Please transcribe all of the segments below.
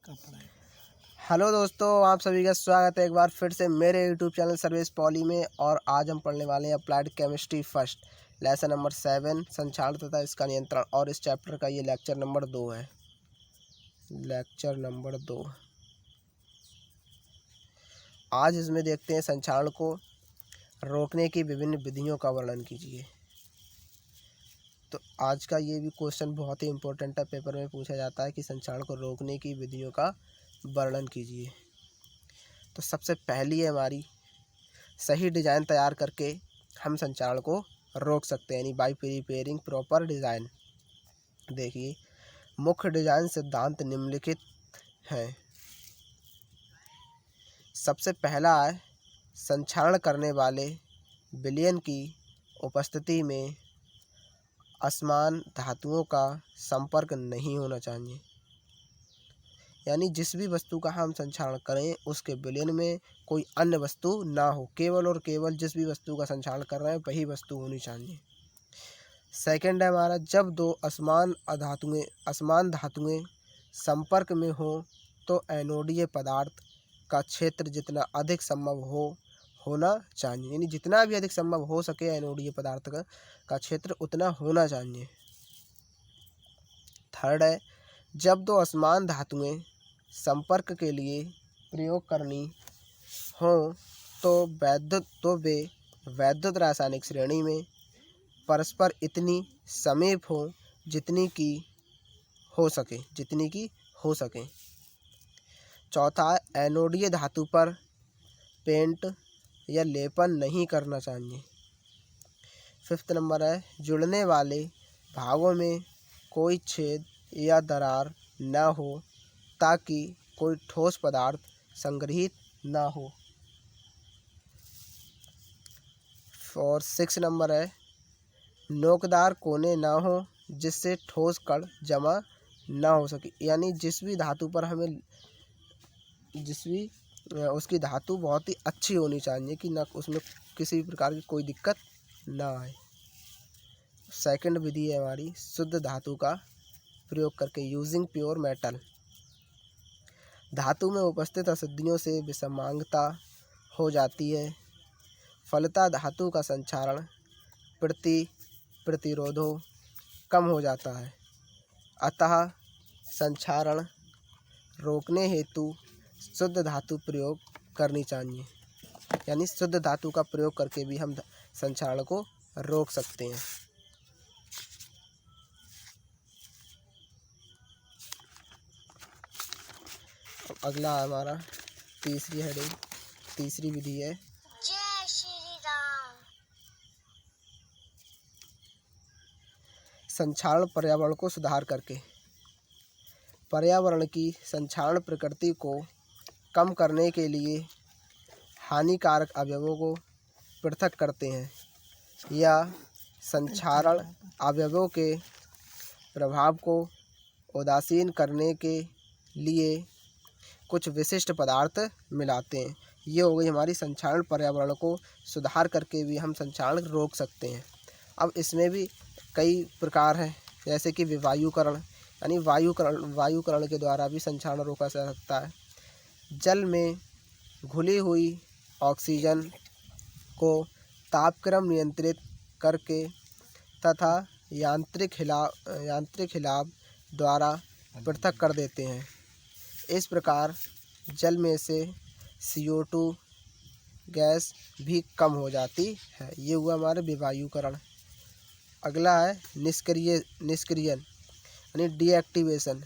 Hello दोस्तों, आप सभी का स्वागत है एक बार फिर से मेरे यूट्यूब चैनल सर्विस पॉली में। और आज हम पढ़ने वाले हैं applied chemistry first lesson number 7 संक्षारण तथा इसका नियंत्रण। और इस चैप्टर का ये लेक्चर नंबर 2 है। लेक्चर नंबर 2 आज इसमें देखते हैं संक्षारण को रोकने की विभिन्न विधियों का वर्णन कीजिए। तो आज का ये भी क्वेश्चन बहुत ही इम्पोर्टेंट है, पेपर में पूछा जाता है कि संक्षारण को रोकने की विधियों का वर्णन कीजिए। तो सबसे पहली है हमारी, सही डिज़ाइन तैयार करके हम संक्षारण को रोक सकते हैं, यानी बाय प्रिपेयरिंग प्रॉपर डिज़ाइन। देखिए, मुख्य डिज़ाइन सिद्धांत निम्नलिखित हैं। सबसे पहला है, संक्षारण करने वाले विलयन की उपस्थिति में असमान धातुओं का संपर्क नहीं होना चाहिए। यानी जिस भी वस्तु का हम संक्षारण करें उसके विलयन में कोई अन्य वस्तु ना हो, केवल और केवल जिस भी वस्तु का संक्षारण कर रहे हैं वही वस्तु होनी चाहिए। सेकंड है हमारा, जब दो असमान धातुएं संपर्क में हो तो एनोडीय पदार्थ का क्षेत्र जितना अधिक संभव होना चाहिए, यानी जितना भी अधिक संभव हो सके एनोडीय पदार्थ का क्षेत्र उतना होना चाहिए। थर्ड है, जब दो असमान धातुएं संपर्क के लिए प्रयोग करनी हो तो वे वैद्युत रासायनिक श्रेणी में परस्पर इतनी समीप हो जितनी की हो सके। चौथा, एनोडीय धातु पर पेंट या लेपन नहीं करना चाहिए। फिफ्थ नंबर है, जुड़ने वाले भागों में कोई छेद या दरार न हो ताकि कोई ठोस पदार्थ संग्रहित ना हो। और 6 नंबर है, नोकदार कोने ना हो जिससे ठोस कण जमा ना हो सके। यानी जिस भी धातु पर हमें उसकी धातु बहुत ही अच्छी होनी चाहिए कि ना उसमें किसी भी प्रकार की कोई दिक्कत ना आए। सेकंड विधि है हमारी, शुद्ध धातु का प्रयोग करके यूजिंग प्योर मेटल। धातु में उपस्थित अशुद्धियों से विषमांगता हो जाती है, फलतः धातु का संक्षारण प्रतिरोधो कम हो जाता है। अतः संक्षारण रोकने हेतु शुद्ध धातु प्रयोग करनी चाहिए। यानी शुद्ध धातु का प्रयोग करके भी हम संक्षारण को रोक सकते हैं। अगला हमारा तीसरी विधि है, जय श्री राम। संक्षारण पर्यावरण को सुधार करके। पर्यावरण की संक्षारण प्रकृति को कम करने के लिए हानिकारक अवयवों को पृथक करते हैं या संक्षारण अवयवों के प्रभाव को उदासीन करने के लिए कुछ विशिष्ट पदार्थ मिलाते हैं। ये हो गई हमारी संक्षारण। पर्यावरण को सुधार करके भी हम संक्षारण रोक सकते हैं। अब इसमें भी कई प्रकार हैं, जैसे कि विवायुकरण, यानी वायुकरण के द्वारा भी संक्षारण रोका जा सकता है। जल में घुली हुई ऑक्सीजन को तापक्रम नियंत्रित करके तथा यांत्रिक हिलाव द्वारा पृथक कर देते हैं। इस प्रकार जल में से CO2 गैस भी कम हो जाती है। ये हुआ हमारे विवायुकरण। अगला है निष्क्रियण, यानी डीएक्टिवेशन।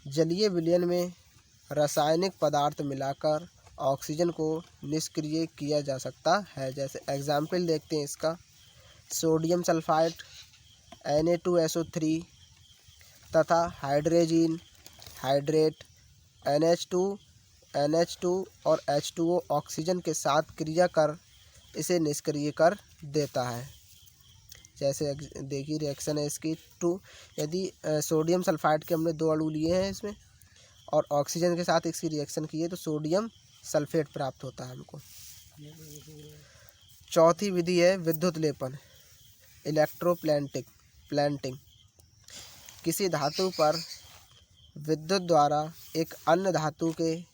जलीय विलयन में रासायनिक पदार्थ मिलाकर ऑक्सीजन को निष्क्रिय किया जा सकता है। जैसे एग्जाम्पल देखते हैं इसका, सोडियम सल्फाइड Na2SO3 तथा हाइड्रोजन हाइड्रेट NH2 और H2O ऑक्सीजन के साथ क्रिया कर इसे निष्क्रिय कर देता है। जैसे देखिए रिएक्शन है इसकी यदि सोडियम सल्फाइड के हमने 2 अणु लिए हैं इसमें और ऑक्सीजन के साथ इसकी रिएक्शन की है तो सोडियम सल्फेट प्राप्त होता है हमको। चौथी विधि है विद्युत लेपन, इलेक्ट्रोप्लेटिंग। किसी धातु पर विद्युत द्वारा एक अन्य धातु के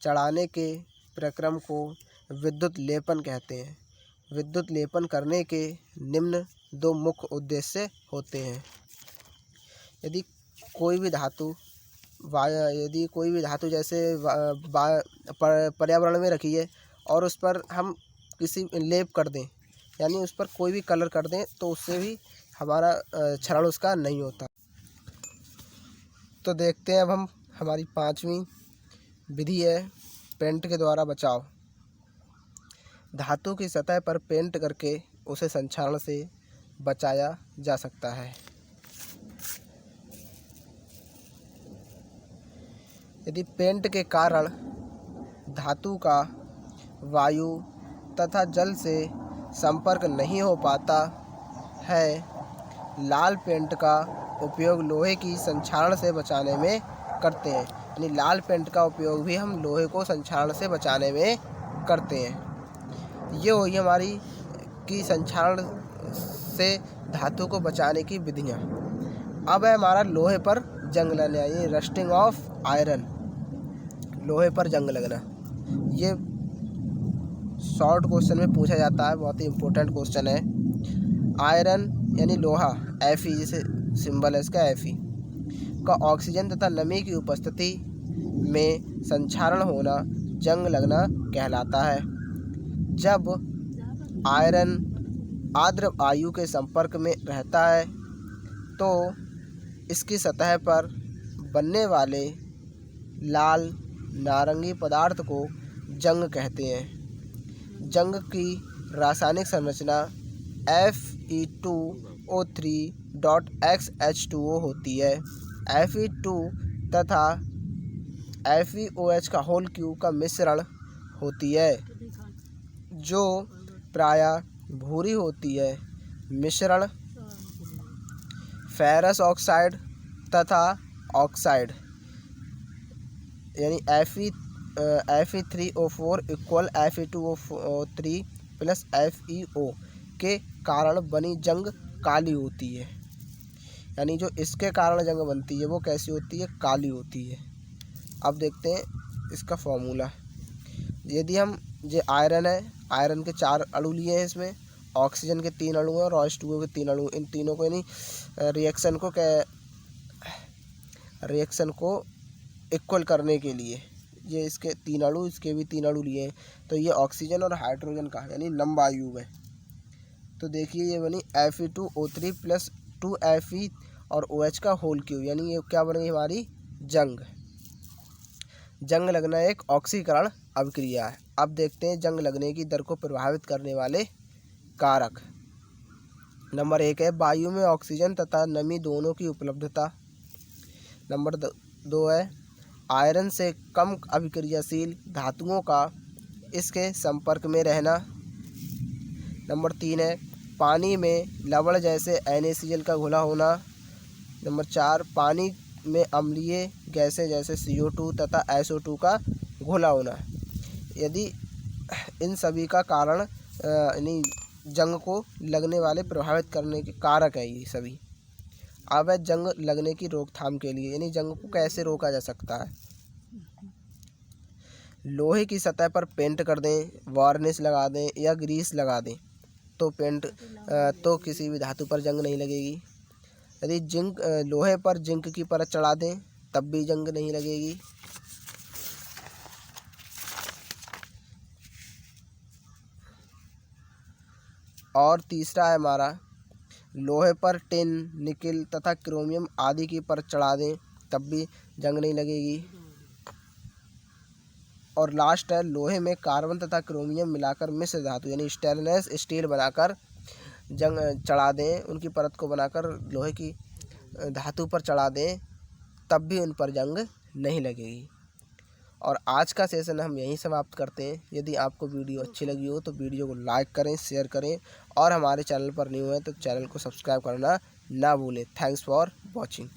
चढ़ाने के प्रक्रम को विद्युत लेपन कहते हैं। विद्युत लेपन करने के निम्न दो मुख्य उद्देश्य होते हैं। यदि कोई भी धातु जैसे पर्यावरण में रखी है और उस पर हम किसी लेप कर दें, यानी उस पर कोई भी कलर कर दें, तो उससे भी हमारा क्षरण उसका नहीं होता। तो देखते हैं अब हम हमारी 5वीं विधि है पेंट के द्वारा बचाव। धातु की सतह पर पेंट करके उसे संक्षारण से बचाया जा सकता है। यदि पेंट के कारण धातु का वायु तथा जल से संपर्क नहीं हो पाता है, लाल पेंट का उपयोग लोहे की संक्षारण से बचाने में करते हैं। यानी लाल पेंट का उपयोग भी हम लोहे को संक्षारण से बचाने में करते हैं। ये हुई हमारी की संक्षारण से धातु को बचाने की विधियाँ। अब है हमारा लोहे पर जंग लगना, यानी रस्टिंग ऑफ आयरन, लोहे पर जंग लगना। ये शॉर्ट क्वेश्चन में पूछा जाता है, बहुत ही इम्पोर्टेंट क्वेश्चन है। आयरन यानी लोहा, Fe जैसे सिंबल है इसका, Fe का ऑक्सीजन तथा नमी की उपस्थिति में संक्षारण होना जंग लगना कहलाता है। जब आयरन आर्द्र वायु के संपर्क में रहता है तो इसकी सतह पर बनने वाले लाल नारंगी पदार्थ को जंग कहते हैं। जंग की रासायनिक संरचना Fe2O3.XH2O होती है। Fe2 तथा FeOH का होल क्यूब का मिश्रण होती है, जो प्रायः भूरी होती है। मिश्रण फेरस ऑक्साइड तथा ऑक्साइड यानी Fe3O4 equal Fe2O3 plus FeO के कारण बनी जंग काली होती है। यानी जो इसके कारण जंग बनती है वो कैसी होती है? काली होती है। अब देखते हैं इसका फॉर्मूला। यदि हम ये आयरन है, आयरन के 4 अणु लिए हैं, इसमें ऑक्सीजन के 3 अणु हैं और H2O के 3 अणु। इन तीनों को यानी रिएक्शन को इक्वल करने के लिए ये इसके 3 अणु, इसके भी 3 अणु लिए हैं। तो ये ऑक्सीजन और हाइड्रोजन का यानी लंब वायु है। तो देखिए ये बनी Fe2O3 प्लस 2Fe और OH का होल क्यूब, यानी ये क्या बन गई हमारी? जंग। जंग लगना एक ऑक्सीकरण अभिक्रिया है। अब देखते हैं जंग लगने की दर को प्रभावित करने वाले कारक। नंबर 1 है वायु में ऑक्सीजन तथा नमी दोनों की उपलब्धता। नंबर 2 है आयरन से कम अभिक्रियाशील धातुओं का इसके संपर्क में रहना। नंबर 3 है पानी में लवण जैसे NaCl का घुला होना। नंबर 4 पानी में अम्लीय गैसें जैसे CO2 तथा SO2 का घुला होना। यदि इन सभी का कारण यानी जंग को लगने वाले प्रभावित करने के कारक है ये सभी। अब है जंग लगने की रोकथाम के लिए, यानी जंग को कैसे रोका जा सकता है। लोहे की सतह पर पेंट कर दें, वार्निश लगा दें या ग्रीस लगा दें तो किसी भी धातु पर जंग नहीं लगेगी। यदि लोहे पर जिंक की परत चढ़ा दें तब भी जंग नहीं लगेगी। और तीसरा है हमारा लोहे पर टिन, निकिल तथा क्रोमियम आदि की परत चढ़ा दें तब भी जंग नहीं लगेगी। और लास्ट है लोहे में कार्बन तथा क्रोमियम मिलाकर मिश्र धातु यानी स्टेनलेस स्टील बनाकर जंग चढ़ा दें, उनकी परत को बनाकर लोहे की धातु पर चढ़ा दें तब भी उन पर जंग नहीं लगेगी। और आज का सेशन हम यहीं समाप्त करते हैं। यदि आपको वीडियो अच्छी लगी हो तो वीडियो को लाइक करें, शेयर करें और हमारे चैनल पर न्यू है तो चैनल को सब्सक्राइब करना ना भूलें। Thanks for watching.